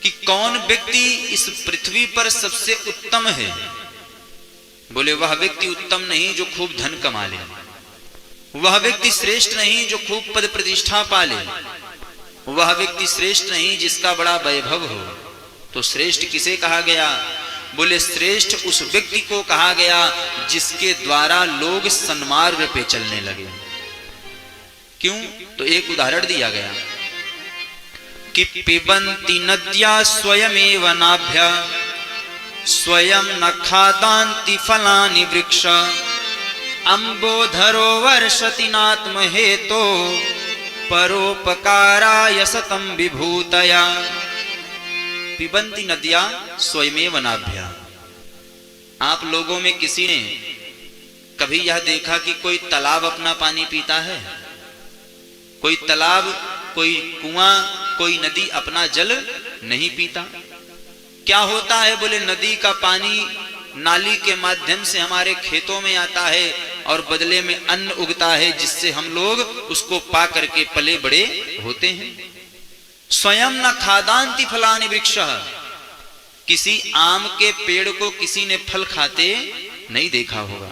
कि कौन व्यक्ति इस पृथ्वी पर सबसे उत्तम है। बोले वह व्यक्ति उत्तम नहीं जो खूब धन कमा ले, वह व्यक्ति श्रेष्ठ नहीं जो खूब पद प्रतिष्ठा पाले, वह व्यक्ति श्रेष्ठ नहीं जिसका बड़ा वैभव हो। तो श्रेष्ठ किसे कहा गया? बोले श्रेष्ठ उस व्यक्ति को कहा गया जिसके द्वारा लोग सन्मार्ग पे चलने लगे। क्यों? तो एक उदाहरण दिया गया कि पिबन्ति नद्या स्वयमेव नाभ्या स्वयं न खादान्ति फलानि वृक्ष अम्बोधरो वर्षति नात्महेतो परोपकाराय सतं विभूतया। पिबन्ति नद्या स्वयमेव नाभ्या। आप लोगों में किसी ने कभी यह देखा कि कोई तालाब अपना पानी पीता है? कोई तालाब, कोई कुआं, कोई नदी अपना जल नहीं पीता। क्या होता है? बोले नदी का पानी नाली के माध्यम से हमारे खेतों में आता है और बदले में अन्न उगता है जिससे हम लोग उसको पा करके पले बड़े होते हैं। स्वयं न खादान्ति फलानि वृक्ष। किसी आम के पेड़ को किसी ने फल खाते नहीं देखा होगा।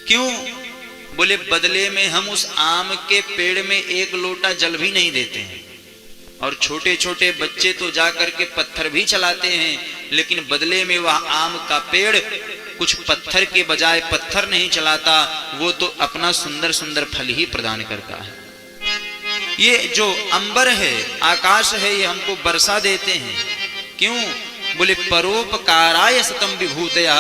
क्यों? बोले बदले में हम उस आम के पेड़ में एक लोटा जल भी नहीं देते हैं। और छोटे छोटे बच्चे तो जाकर के पत्थर भी चलाते हैं, लेकिन बदले में वह आम का पेड़ कुछ पत्थर के बजाय पत्थर नहीं चलाता, वो तो अपना सुंदर सुंदर फल ही प्रदान करता है। ये जो अंबर है, आकाश है, ये हमको वर्षा देते हैं। क्यों? बोले परोपकाराय सतं विभूतया।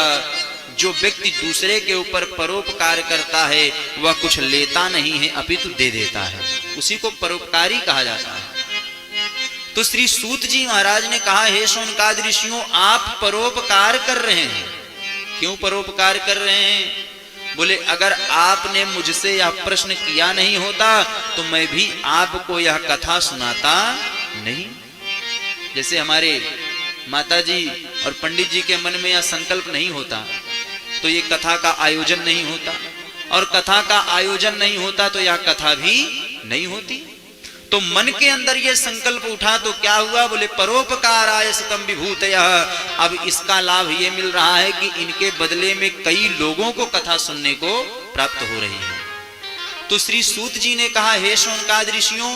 जो व्यक्ति दूसरे के ऊपर परोपकार करता है वह कुछ लेता नहीं है अपितु दे देता है, उसी को परोपकारी कहा जाता है। तो श्री सूत जी महाराज ने कहा, हे शौनकादि ऋषियों, आप परोपकार कर रहे हैं। क्यों परोपकार कर रहे हैं? बोले अगर आपने मुझसे यह प्रश्न किया नहीं होता तो मैं भी आपको यह कथा सुनाता नहीं। जैसे हमारे माता जी और पंडित जी के मन में यह संकल्प नहीं होता तो ये कथा का आयोजन नहीं होता, और कथा का आयोजन नहीं होता तो यह कथा भी नहीं होती। तो मन के अंदर ये संकल्प उठा तो क्या हुआ? बोले परोपकाराय सतं विभूतयः। अब इसका लाभ ये मिल रहा है कि इनके बदले में कई लोगों को कथा सुनने को प्राप्त हो रही है। तो श्री सूत जी ने कहा, हे शौनकादि ऋषियों,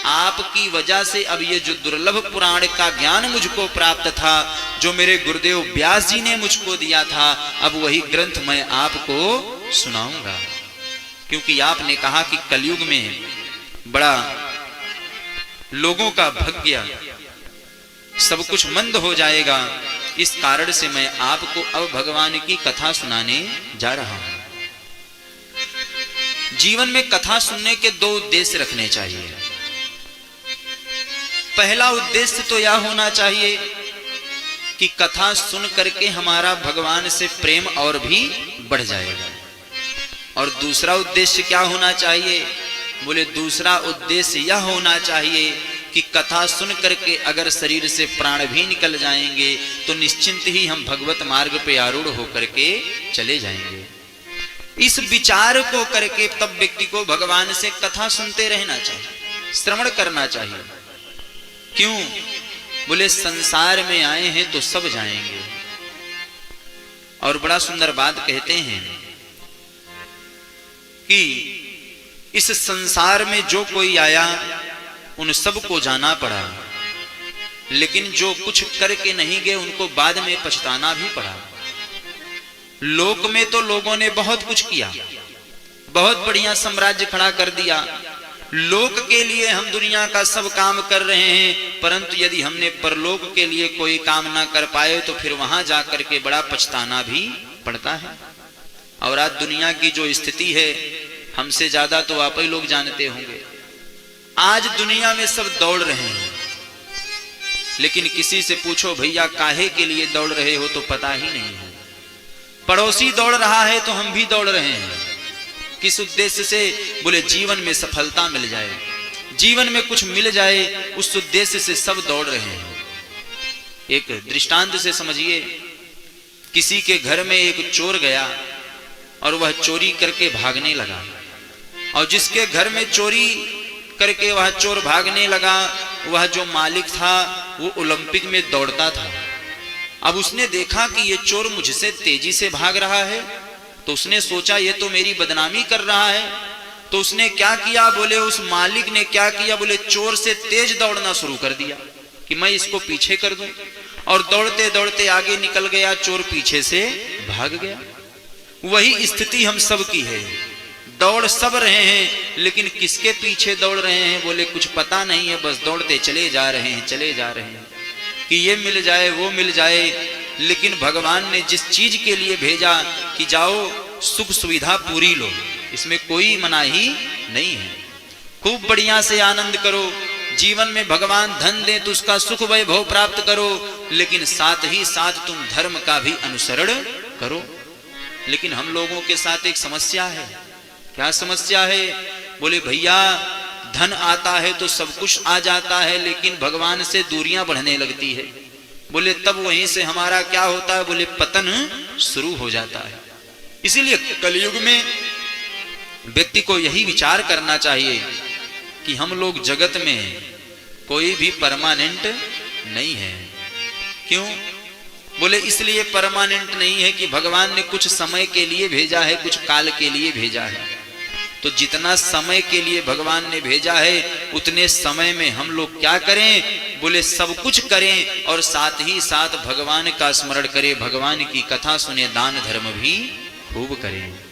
आपकी वजह से अब ये जो दुर्लभ पुराण का ज्ञान मुझको प्राप्त था, जो मेरे गुरुदेव व्यास जी ने मुझको दिया था, अब वही ग्रंथ मैं आपको सुनाऊंगा। क्योंकि आपने कहा कि कलयुग में बड़ा लोगों का भाग्य सब कुछ मंद हो जाएगा, इस कारण से मैं आपको अब भगवान की कथा सुनाने जा रहा हूं। जीवन में कथा सुनने के दो उद्देश्य रखने चाहिए। पहला उद्देश्य तो यह होना चाहिए कि कथा सुन करके हमारा भगवान से प्रेम और भी बढ़ जाएगा। और दूसरा उद्देश्य क्या होना चाहिए? बोले दूसरा उद्देश्य यह होना चाहिए कि कथा सुन करके अगर शरीर से प्राण भी निकल जाएंगे तो निश्चिंत ही हम भगवत मार्ग पे आरूढ़ होकर के चले जाएंगे। इस विचार को करके तब व्यक्ति को भगवान से कथा सुनते रहना चाहिए, श्रवण करना चाहिए। क्यों? बोले संसार में आए हैं तो सब जाएंगे। और बड़ा सुंदर बात कहते हैं कि इस संसार में जो कोई आया उन सबको जाना पड़ा, लेकिन जो कुछ करके नहीं गए उनको बाद में पछताना भी पड़ा। लोक में तो लोगों ने बहुत कुछ किया, बहुत बढ़िया साम्राज्य खड़ा कर दिया। लोक के लिए हम दुनिया का सब काम कर रहे हैं, परंतु यदि हमने परलोक के लिए कोई काम ना कर पाए तो फिर वहां जाकर के बड़ा पछताना भी पड़ता है। और आज दुनिया की जो स्थिति है, हमसे ज्यादा तो आप ही लोग जानते होंगे। आज दुनिया में सब दौड़ रहे हैं, लेकिन किसी से पूछो भैया काहे के लिए दौड़ रहे हो तो पता ही नहीं है। पड़ोसी दौड़ रहा है तो हम भी दौड़ रहे हैं। किस उद्देश्य से? बोले जीवन में सफलता मिल जाए, जीवन में कुछ मिल जाए, उस उद्देश्य से सब दौड़ रहे हैं। एक दृष्टांत से समझिए, किसी के घर में एक चोर गया और वह चोरी करके भागने लगा, और जिसके घर में चोरी करके वह चोर भागने लगा, वह जो मालिक था वो ओलंपिक में दौड़ता था। अब उसने देखा कि ये चोर मुझसे तेजी से भाग रहा है, तो उसने सोचा ये तो मेरी बदनामी कर रहा है। तो उसने क्या किया, बोले उस मालिक ने क्या किया, बोले चोर से तेज दौड़ना शुरू कर दिया कि मैं इसको पीछे कर दूं। और दौड़ते दौड़ते आगे निकल गया, चोर पीछे से भाग गया। वही स्थिति हम सब की है। दौड़ सब रहे हैं, लेकिन किसके पीछे दौड़ रहे हैं बोले कुछ पता नहीं है, बस दौड़ते चले जा रहे हैं, चले जा रहे हैं कि ये मिल जाए वो मिल जाए। लेकिन भगवान ने जिस चीज के लिए भेजा कि जाओ सुख सुविधा पूरी लो, इसमें कोई मनाही नहीं है। खूब बढ़िया से आनंद करो, जीवन में भगवान धन दे तो उसका सुख वैभव प्राप्त करो, लेकिन साथ ही साथ तुम धर्म का भी अनुसरण करो। लेकिन हम लोगों के साथ एक समस्या है। क्या समस्या है, बोले भैया धन आता है तो सब कुछ आ जाता है, लेकिन भगवान से दूरियां बढ़ने लगती है। बोले तब वहीं से हमारा क्या होता है, बोले पतन शुरू हो जाता है। इसीलिए कलयुग में व्यक्ति को यही विचार करना चाहिए कि हम लोग जगत में कोई भी परमानेंट नहीं है। क्यों, बोले इसलिए परमानेंट नहीं है कि भगवान ने कुछ समय के लिए भेजा है, कुछ काल के लिए भेजा है। तो जितना समय के लिए भगवान ने भेजा है उतने समय में हम लोग क्या करें, बोले सब कुछ करें और साथ ही साथ भगवान का स्मरण करें, भगवान की कथा सुने, दान धर्म भी खूब करें।